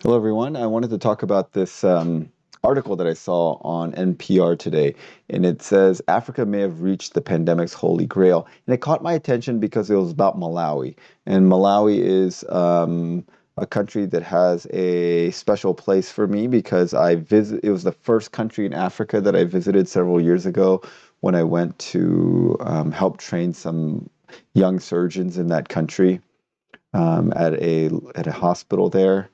Hello, everyone. I wanted to talk about this article that I saw on NPR today, and it says Africa may have reached the pandemic's holy grail. And it caught my attention because it was about Malawi. And Malawi is a country that has a special place for me because it was the first country in Africa that I visited several years ago when I went to help train some young surgeons in that country at a hospital there,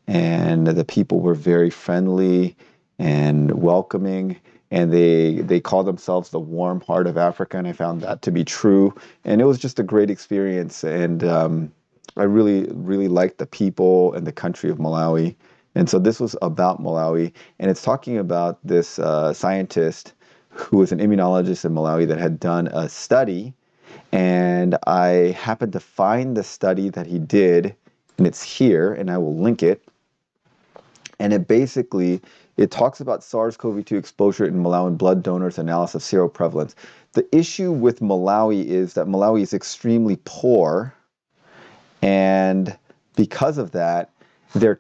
and the people were very friendly and welcoming, and they call themselves the warm heart of Africa, and I found that to be true. And it was just a great experience, and I really liked the people and the country of Malawi. And so this was about Malawi, and it's talking about this scientist who was an immunologist in Malawi that had done a study, and I happened to find the study that he did, and it's here, and I will link it. And it talks about SARS-CoV-2 exposure in Malawian blood donors, analysis of seroprevalence. The issue with Malawi is that Malawi is extremely poor, and because of that, they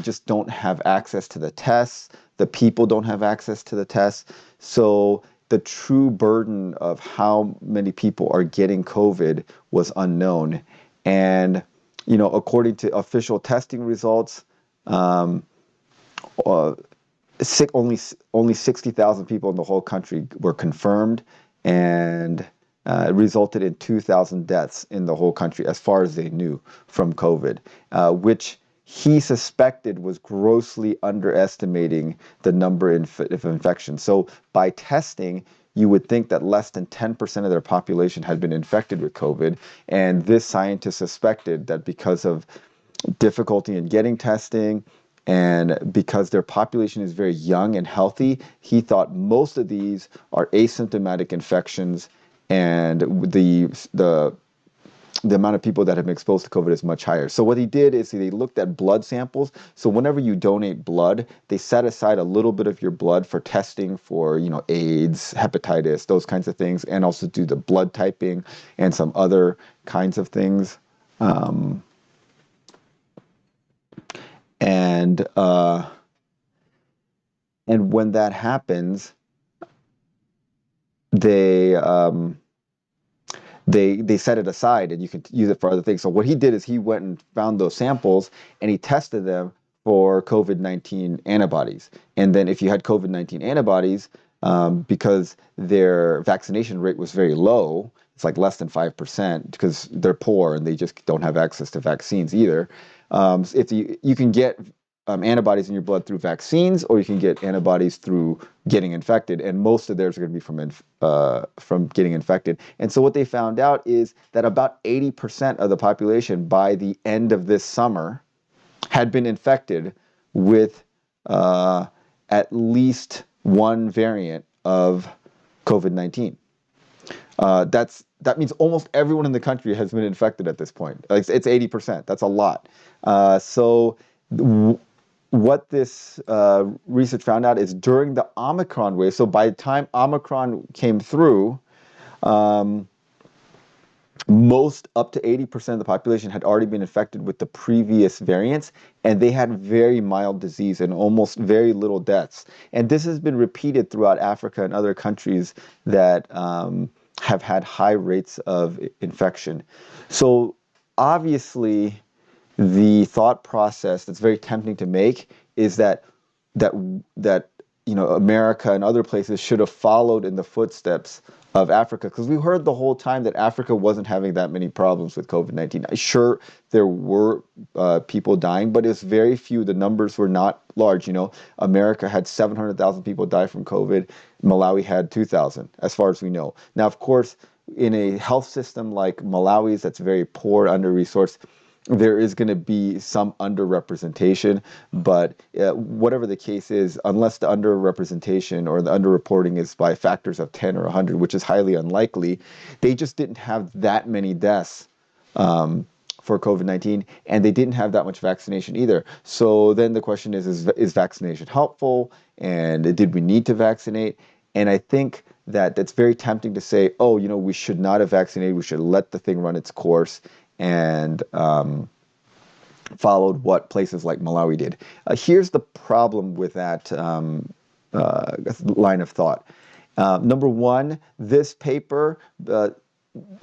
just don't have access to the tests. The people don't have access to the tests. So the true burden of how many people are getting COVID was unknown. And according to official testing results, um, uh, only 60,000 people in the whole country were confirmed, and it resulted in 2,000 deaths in the whole country, as far as they knew, from COVID, which he suspected was grossly underestimating the number of infections. So by testing, you would think that less than 10% of their population had been infected with COVID, and this scientist suspected that because of difficulty in getting testing, and because their population is very young and healthy, he thought most of these are asymptomatic infections, and the amount of people that have been exposed to COVID is much higher. So what he did is they looked at blood samples. So whenever you donate blood, they set aside a little bit of your blood for testing for, AIDS, hepatitis, those kinds of things, and also do the blood typing and some other kinds of things. Um, and uh, and when that happens, they um, they set it aside, and you can use it for other things. So what he did is he went and found those samples, and he tested them for COVID-19 antibodies. And then if you had COVID-19 antibodies, because their vaccination rate was very low, it's like less than 5% because they're poor and they just don't have access to vaccines either. If you can get antibodies in your blood through vaccines, or you can get antibodies through getting infected, and most of theirs are going to be from getting infected. And so what they found out is that about 80% of the population by the end of this summer had been infected with uh, at least one variant of COVID-19. That means almost everyone in the country has been infected at this point. It's 80%. That's a lot. So what this research found out is during the Omicron wave, so by the time Omicron came through, um, most up to 80% of the population had already been infected with the previous variants, and they had very mild disease and almost very little deaths. And this has been repeated throughout Africa and other countries that have had high rates of infection. So obviously, the thought process that's very tempting to make is that that America and other places should have followed in the footsteps of Africa, because we heard the whole time that Africa wasn't having that many problems with COVID-19. Sure, there were people dying, but it's very few. The numbers were not large. America had 700,000 people die from COVID. Malawi had 2,000, as far as we know. Now, of course, in a health system like Malawi's that's very poor, under-resourced, there is going to be some underrepresentation, but whatever the case is, unless the underrepresentation or the underreporting is by factors of 10 or 100, which is highly unlikely, they just didn't have that many deaths for COVID-19, and they didn't have that much vaccination either. So then the question is vaccination helpful? And did we need to vaccinate? And I think that that's very tempting to say, oh, we should not have vaccinated. We should let the thing run its course, and followed what places like Malawi did. Here's the problem with that line of thought. Number one, this paper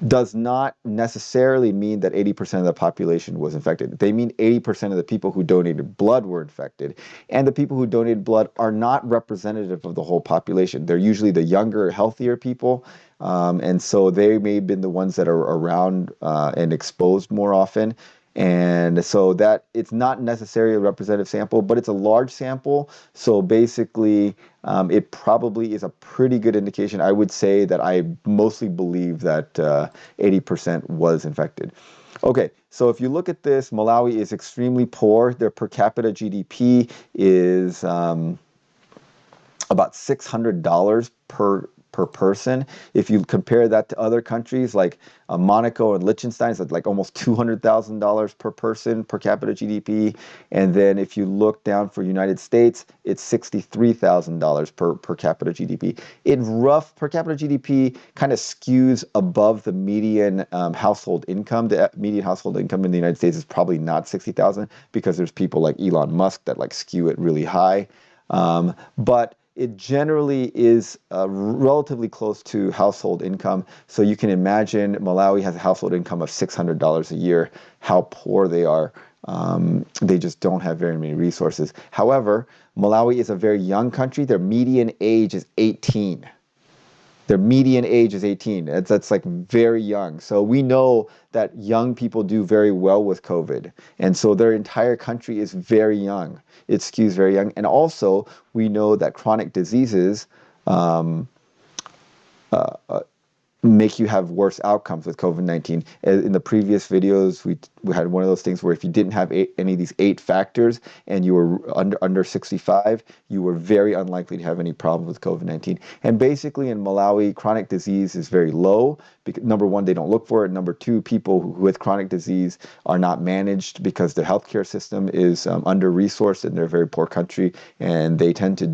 does not necessarily mean that 80% of the population was infected. They mean 80% of the people who donated blood were infected. And the people who donated blood are not representative of the whole population. They're usually the younger, healthier people. And so they may have been the ones that are around and exposed more often. And so that it's not necessarily a representative sample, but it's a large sample. So basically, it probably is a pretty good indication. I would say that I mostly believe that 80% was infected. Okay, so if you look at this, Malawi is extremely poor. Their per capita GDP is about $600 per person. If you compare that to other countries like Monaco and Liechtenstein, it's like almost $200,000 per person per capita GDP. And then if you look down for United States, it's $63,000 per capita GDP. In rough, per capita GDP kind of skews above the median household income. The median household income in the United States is probably not 60,000 because there's people like Elon Musk that like skew it really high. But it generally is relatively close to household income. So you can imagine Malawi has a household income of $600 a year, how poor they are. They just don't have very many resources. However, Malawi is a very young country. Their median age is 18. Their median age is 18. That's like very young. So we know that young people do very well with COVID. And so their entire country is very young. It skews very young. And also, we know that chronic diseases make you have worse outcomes with COVID-19. In the previous videos, we had one of those things where if you didn't have any of these 8 factors and you were under 65, you were very unlikely to have any problems with COVID-19. And basically in Malawi, chronic disease is very low. Because, number one, they don't look for it. Number two, people with chronic disease are not managed because their healthcare system is under-resourced and they're a very poor country, and they tend to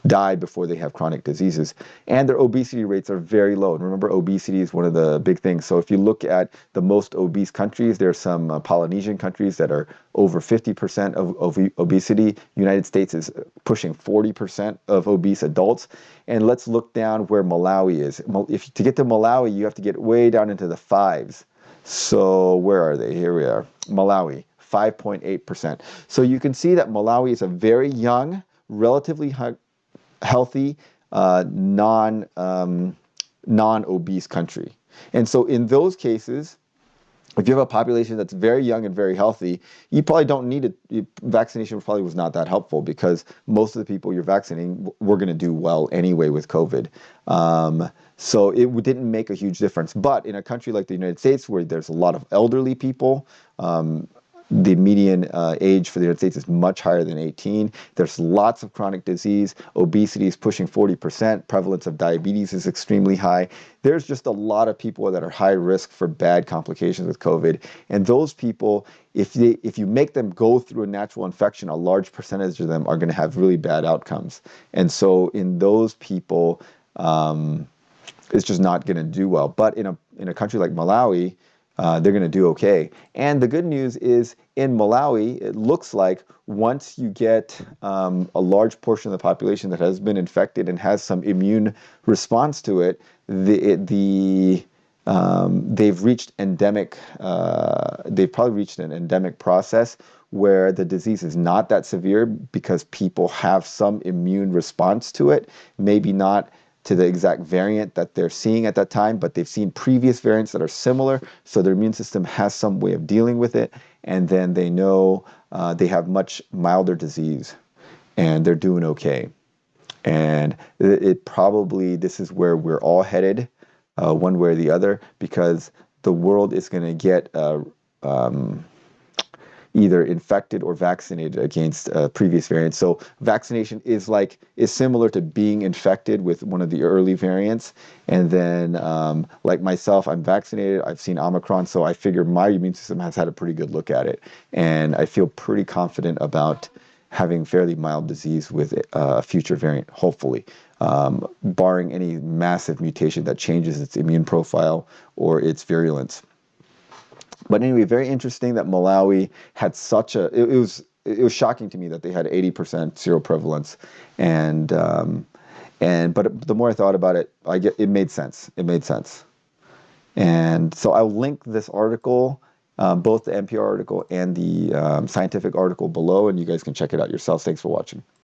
die before they have chronic diseases. And their obesity rates are very low. And remember, obesity is one of the big things. So if you look at the most obese countries, there are some Polynesian countries that are over 50% of obesity. United States is pushing 40% of obese adults. And let's look down where Malawi is. To get to Malawi, you have to get way down into the 5s. So where are they? Here we are. Malawi, 5.8%. So you can see that Malawi is a very young, relatively healthy, non-obese country. And so in those cases, if you have a population that's very young and very healthy, you probably don't need it. Vaccination probably was not that helpful because most of the people you're vaccinating were going to do well anyway with COVID. So it didn't make a huge difference. But in a country like the United States, where there's a lot of elderly people, the median age for the United States is much higher than 18. There's lots of chronic disease. Obesity is pushing 40%. Prevalence of diabetes is extremely high. There's just a lot of people that are high risk for bad complications with COVID. And those people, if you make them go through a natural infection, a large percentage of them are going to have really bad outcomes. And so in those people, it's just not going to do well. But in a country like Malawi, they're going to do okay. And the good news is in Malawi, it looks like once you get a large portion of the population that has been infected and has some immune response to it, they've reached endemic. They've probably reached an endemic process where the disease is not that severe because people have some immune response to it. Maybe not to the exact variant that they're seeing at that time, but they've seen previous variants that are similar, so their immune system has some way of dealing with it, and then they know they have much milder disease, and they're doing okay. And it probably, this is where we're all headed, one way or the other, because the world is going to get either infected or vaccinated against previous variants. So vaccination is similar to being infected with one of the early variants. And then like myself, I'm vaccinated. I've seen Omicron, so I figure my immune system has had a pretty good look at it. And I feel pretty confident about having fairly mild disease with a future variant, hopefully, barring any massive mutation that changes its immune profile or its virulence. But anyway, very interesting that Malawi had such a. It was shocking to me that they had 80% seroprevalence, and but the more I thought about it, it made sense. It made sense. And so I'll link this article, both the NPR article and the scientific article below, and you guys can check it out yourselves. Thanks for watching.